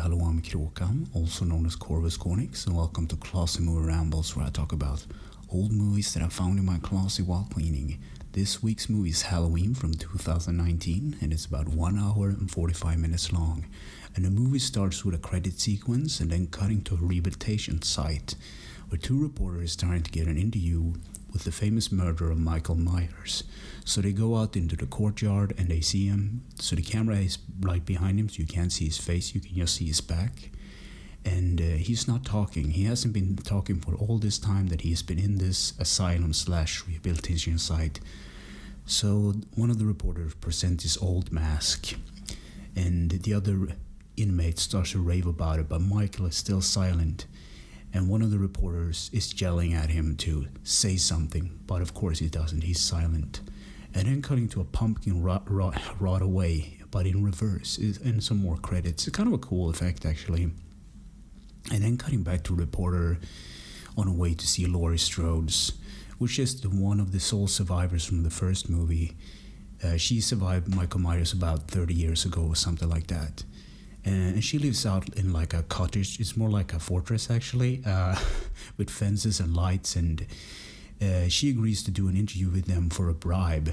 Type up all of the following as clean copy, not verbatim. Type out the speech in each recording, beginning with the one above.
hello, I'm Kråkan, also known as Corvus Cornix, and welcome to Classy Movie Rambles, where I talk about old movies that I found in my closet while cleaning. This week's movie is Halloween from 2019, and it's about 1 hour and 45 minutes long. And the movie starts with a credit sequence and then cutting to a rehabilitation site, where two reporters trying to get an interview with the famous murderer of Michael Myers. So they go out into the courtyard and they see him. So the camera is right behind him, so you can't see his face, you can just see his back. And he's not talking. He hasn't been talking for all this time that he's been in this asylum/rehabilitation site. So one of the reporters presents his old mask, and the other inmate starts to rave about it, but Michael is still silent. And one of the reporters is yelling at him to say something, but of course he doesn't, he's silent. And then cutting to a pumpkin rot away, but in reverse, and some more credits. It's kind of a cool effect, actually. And then cutting back to a reporter on a way to see Laurie Strode's, which is one of the sole survivors from the first movie. She survived Michael Myers about 30 years ago or something like that. And she lives out in like a cottage. It's more like a fortress, actually, with fences and lights. And she agrees to do an interview with them for a bribe.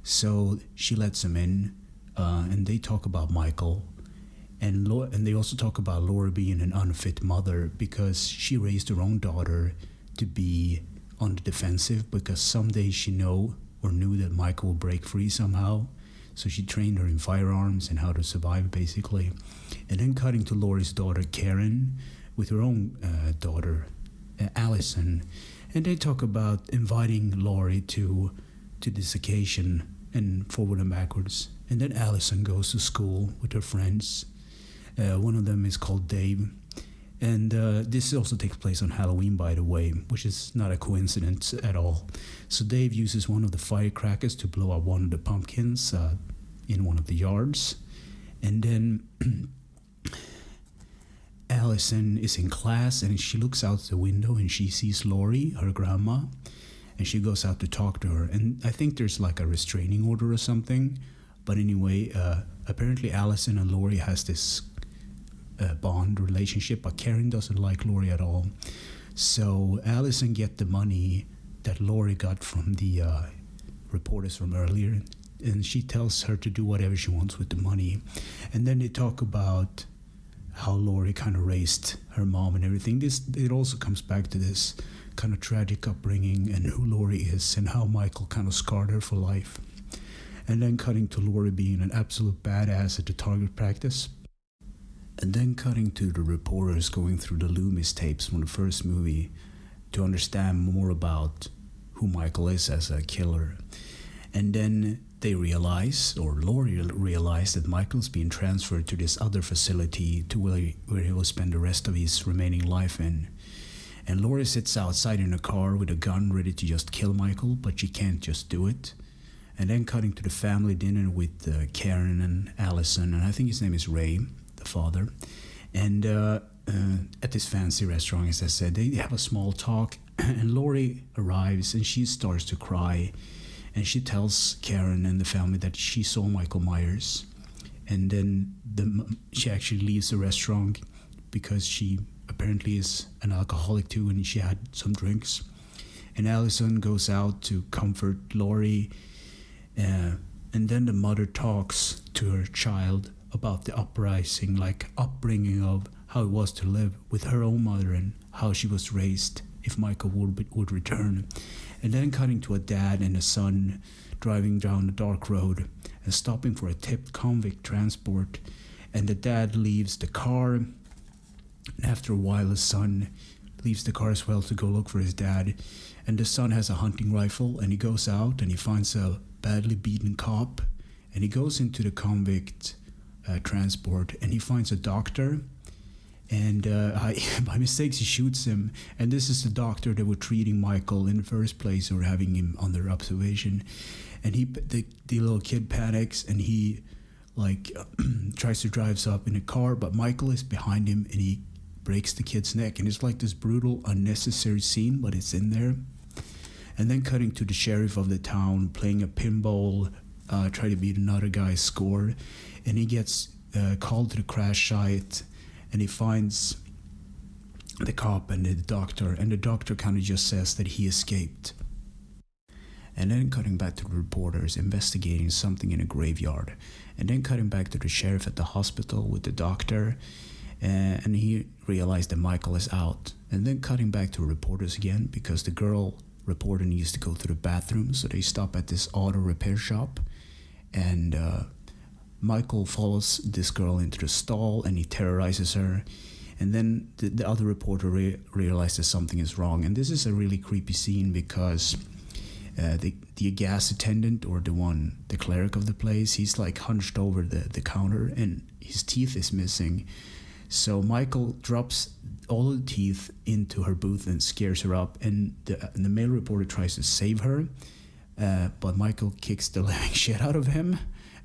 So she lets them in, and they talk about Michael. And they also talk about Laurie being an unfit mother because she raised her own daughter to be on the defensive because someday she knew that Michael will break free somehow. So she trained her in firearms and how to survive, basically. And then cutting to Laurie's daughter, Karen, with her own daughter, Allison. And they talk about inviting Laurie to this occasion and forward and backwards. And then Allison goes to school with her friends. One of them is called Dave. And this also takes place on Halloween, by the way, which is not a coincidence at all. So Dave uses one of the firecrackers to blow up one of the pumpkins in one of the yards. And then Allison is in class and she looks out the window and she sees Laurie, her grandma, and she goes out to talk to her. And I think there's like a restraining order or something. But anyway, apparently Allison and Laurie has this bond relationship, but Karen doesn't like Laurie at all. So Allison get the money that Laurie got from the reporters from earlier, and she tells her to do whatever she wants with the money. And then they talk about how Laurie kind of raised her mom and everything. It also comes back to this kind of tragic upbringing and who Laurie is and how Michael kind of scarred her for life. And then cutting to Laurie being an absolute badass at the target practice. And then cutting to the reporters going through the Loomis tapes from the first movie to understand more about who Michael is as a killer. And then they realize, or Laurie realized, that Michael's being transferred to this other facility to where he will spend the rest of his remaining life in. And Laurie sits outside in a car with a gun ready to just kill Michael, but she can't just do it. And then cutting to the family dinner with Karen and Allison, and I think his name is Ray, the father. And at this fancy restaurant, as I said, they have a small talk, and Laurie arrives and she starts to cry. And she tells Karen and the family that she saw Michael Myers. And then she actually leaves the restaurant because she apparently is an alcoholic too, and she had some drinks. And Allison goes out to comfort Laurie. And then the mother talks to her child about the upbringing of how it was to live with her own mother and how she was raised if Michael would return. And then cutting to a dad and a son driving down a dark road and stopping for a tipped convict transport. And the dad leaves the car, and after a while the son leaves the car as well to go look for his dad. And the son has a hunting rifle, and he goes out and he finds a badly beaten cop, and he goes into the convict transport and he finds a doctor, and by mistake he shoots him. And this is the doctor that were treating Michael in the first place, or having him under observation. And the little kid panics, and he tries to drive up in a car, but Michael is behind him and he breaks the kid's neck. And it's like this brutal, unnecessary scene, but it's in there. And then cutting to the sheriff of the town playing a pinball, try to beat another guy's score, and he gets called to the crash site, and he finds the cop and the doctor kind of just says that he escaped. And then cutting back to the reporters investigating something in a graveyard, and then cutting back to the sheriff at the hospital with the doctor, and he realized that Michael is out. And then cutting back to reporters again, because the girl reporter needs to go to the bathroom, so they stop at this auto repair shop, and Michael follows this girl into the stall and he terrorizes her. And then the other reporter realizes something is wrong. And this is a really creepy scene because the gas attendant, or the cleric of the place, he's like hunched over the counter and his teeth is missing. So Michael drops all the teeth into her booth and scares her up, and the male reporter tries to save her, but Michael kicks the living shit out of him,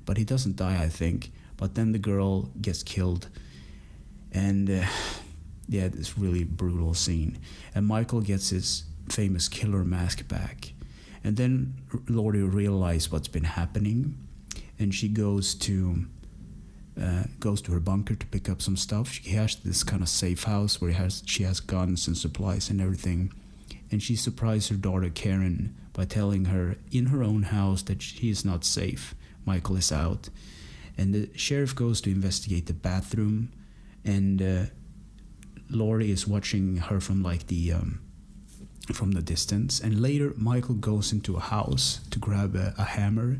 but he doesn't die, I think. But then the girl gets killed, and this really brutal scene. And Michael gets his famous killer mask back. And then Laurie realizes what's been happening, and she goes to her bunker to pick up some stuff. She has this kind of safe house where she has guns and supplies and everything. And she surprised her daughter Karen by telling her in her own house that she is not safe. Michael is out. And the sheriff goes to investigate the bathroom, and Laurie is watching her from like from the distance. And later Michael goes into a house to grab a hammer,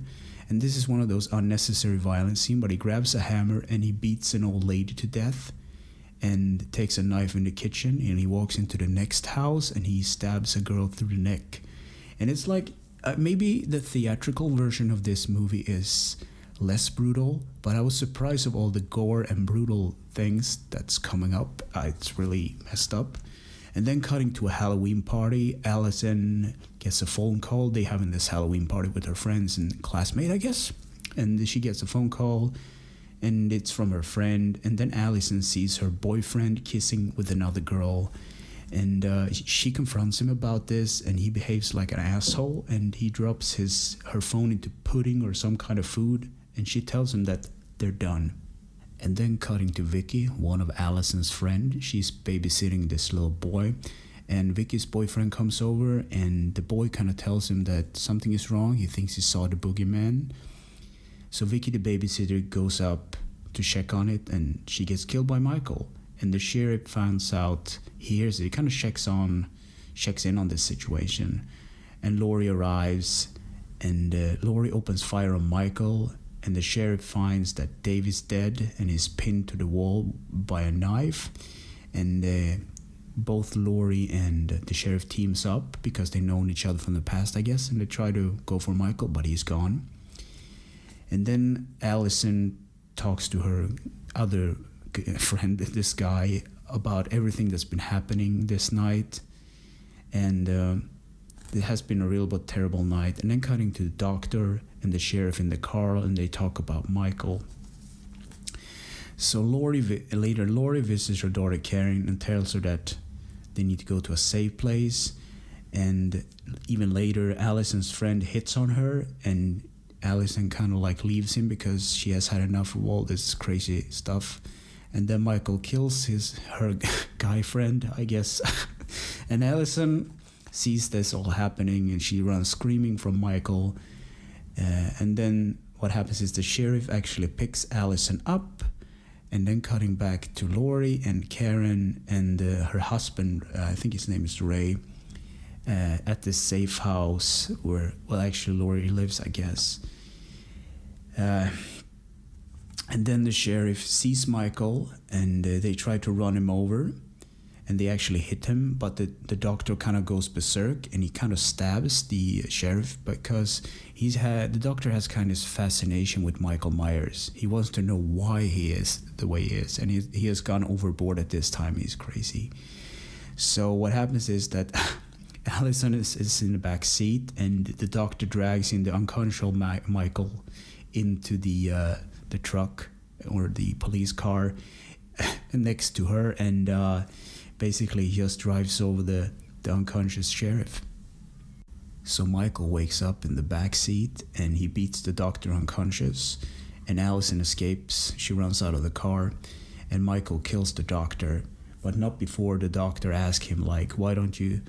and this is one of those unnecessary violence scenes, but he grabs a hammer and he beats an old lady to death and takes a knife in the kitchen, and he walks into the next house and he stabs a girl through the neck. And it's like maybe the theatrical version of this movie is less brutal, but I was surprised of all the gore and brutal things that's coming up. It's really messed up. And then cutting to a Halloween party, Allison gets a phone call. They having this Halloween party with her friends and classmate, I guess. And she gets a phone call, and it's from her friend. And then Allison sees her boyfriend kissing with another girl, and she confronts him about this, and he behaves like an asshole, and he drops her phone into pudding or some kind of food, and she tells him that they're done. And then cutting to Vicky, one of Allison's friend. She's babysitting this little boy, and Vicky's boyfriend comes over, and the boy kind of tells him that something is wrong. He thinks he saw the boogeyman. So Vicky, the babysitter, goes up to check on it, and she gets killed by Michael. And the sheriff finds out, he hears it, he kind of checks in on this situation. And Laurie arrives, and Laurie opens fire on Michael, and the sheriff finds that Dave is dead and is pinned to the wall by a knife. And both Laurie and the sheriff teams up because they've known each other from the past, I guess, and they try to go for Michael, but he's gone. And then Allison talks to her other friend, this guy, about everything that's been happening this night. And it has been a real but terrible night. And then cutting to the doctor and the sheriff in the car, and they talk about Michael. So Laurie visits her daughter Karen and tells her that they need to go to a safe place. And even later, Allison's friend hits on her, and Allison kind of like leaves him because she has had enough of all this crazy stuff. And then Michael kills her guy friend, I guess. And Allison sees this all happening, and she runs screaming from Michael. And then what happens is the sheriff actually picks Allison up, and then cutting back to Laurie and Karen and her husband, I think his name is Ray, at this safe house where, well, actually Laurie lives, I guess. And then the sheriff sees Michael, and they try to run him over, and they actually hit him, but the doctor kind of goes berserk, and he kind of stabs the sheriff because the doctor has kind of this fascination with Michael Myers. He wants to know why he is the way he is, and he has gone overboard at this time. He's crazy. So what happens is that Allison is in the back seat, and the doctor drags in the unconscious Michael into the truck or the police car next to her, and basically he just drives over the unconscious sheriff. So Michael wakes up in the back seat, and he beats the doctor unconscious, and Allison escapes. She runs out of the car, and Michael kills the doctor, but not before the doctor asks him, like, why don't you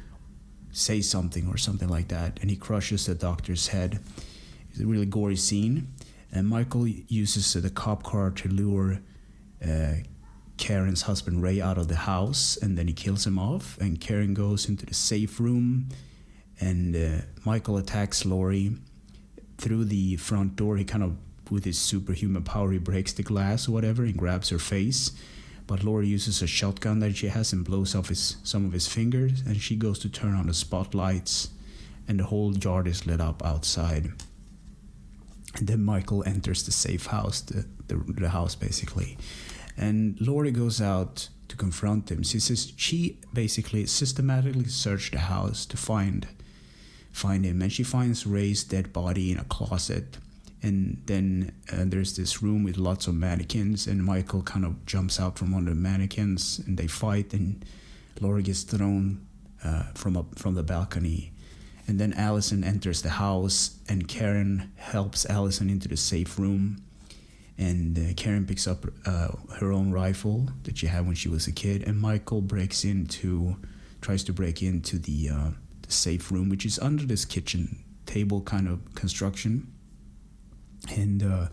say something or something like that, and he crushes the doctor's head. It's a really gory scene, and Michael uses the cop car to lure Karen's husband Ray out of the house, and then he kills him off, and Karen goes into the safe room, and Michael attacks Laurie through the front door. He kind of, with his superhuman power, he breaks the glass or whatever and grabs her face, but Laurie uses a shotgun that she has and blows off some of his fingers, and she goes to turn on the spotlights, and the whole yard is lit up outside. And then Michael enters the safe house, the house basically, and Laurie goes out to confront him. She says she basically systematically searched the house to find him, and she finds Ray's dead body in a closet. And then there's this room with lots of mannequins, and Michael kind of jumps out from one of the mannequins, and they fight, and Laurie gets thrown from the balcony. And then Allison enters the house, and Karen helps Allison into the safe room. And Karen picks up her own rifle that she had when she was a kid, and Michael tries to break into the safe room, which is under this kitchen table kind of construction. And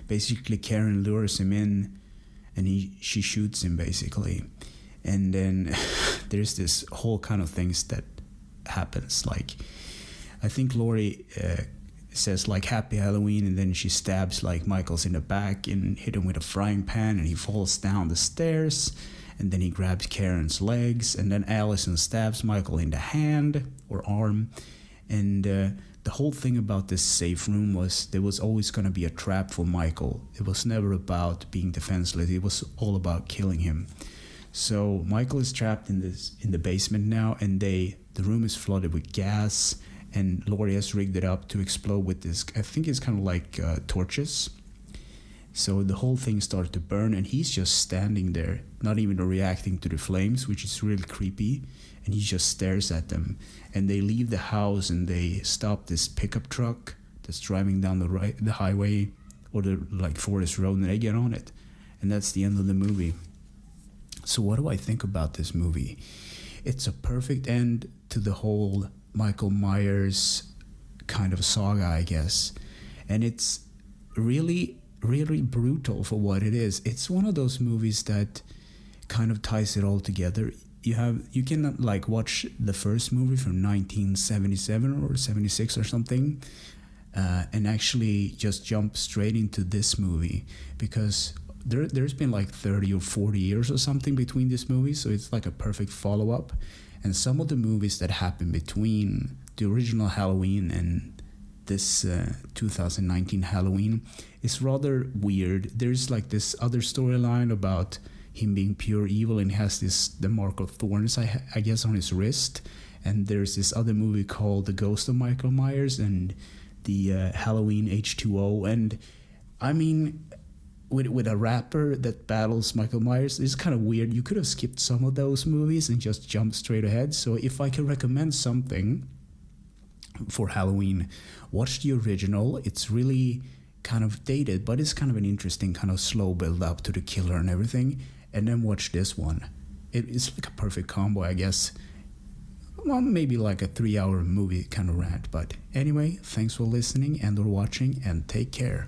basically Karen lures him in, and she shoots him basically. And then there's this whole kind of things that happens. Like, I think Laurie says like "Happy Halloween," and then she stabs like Michael's in the back and hit him with a frying pan, and he falls down the stairs. And then he grabs Karen's legs, and then Allison stabs Michael in the hand or arm. And the whole thing about this safe room was there was always going to be a trap for Michael. It was never about being defenseless. It was all about killing him. So Michael is trapped in the basement now, and the room is flooded with gas, and Laurie has rigged it up to explode with this, I think it's kind of like torches. So the whole thing started to burn, and he's just standing there, not even reacting to the flames, which is really creepy. And he just stares at them. And they leave the house, and they stop this pickup truck that's driving down the highway or the like forest road, and they get on it. And that's the end of the movie. So what do I think about this movie? It's a perfect end to the whole Michael Myers kind of saga, I guess. And it's really, really brutal for what it is. It's one of those movies that kind of ties it all together. You can like watch the first movie from 1977 or 76 or something, and actually just jump straight into this movie, because there's been like 30 or 40 years or something between these movies, so it's like a perfect follow-up. And some of the movies that happen between the original Halloween and this 2019 Halloween is rather weird. There's like this other storyline about him being pure evil, and has the mark of thorns, I guess, on his wrist. And there's this other movie called The Ghost of Michael Myers and the Halloween H2O. And I mean, with a rapper that battles Michael Myers, it's kind of weird. You could have skipped some of those movies and just jumped straight ahead. So if I can recommend something for Halloween, watch the original. It's really kind of dated, but it's kind of an interesting kind of slow build up to the killer and everything. And then watch this one. It's like a perfect combo, I guess. Well, maybe like a 3-hour movie kind of rant. But anyway, thanks for listening and or watching, and take care.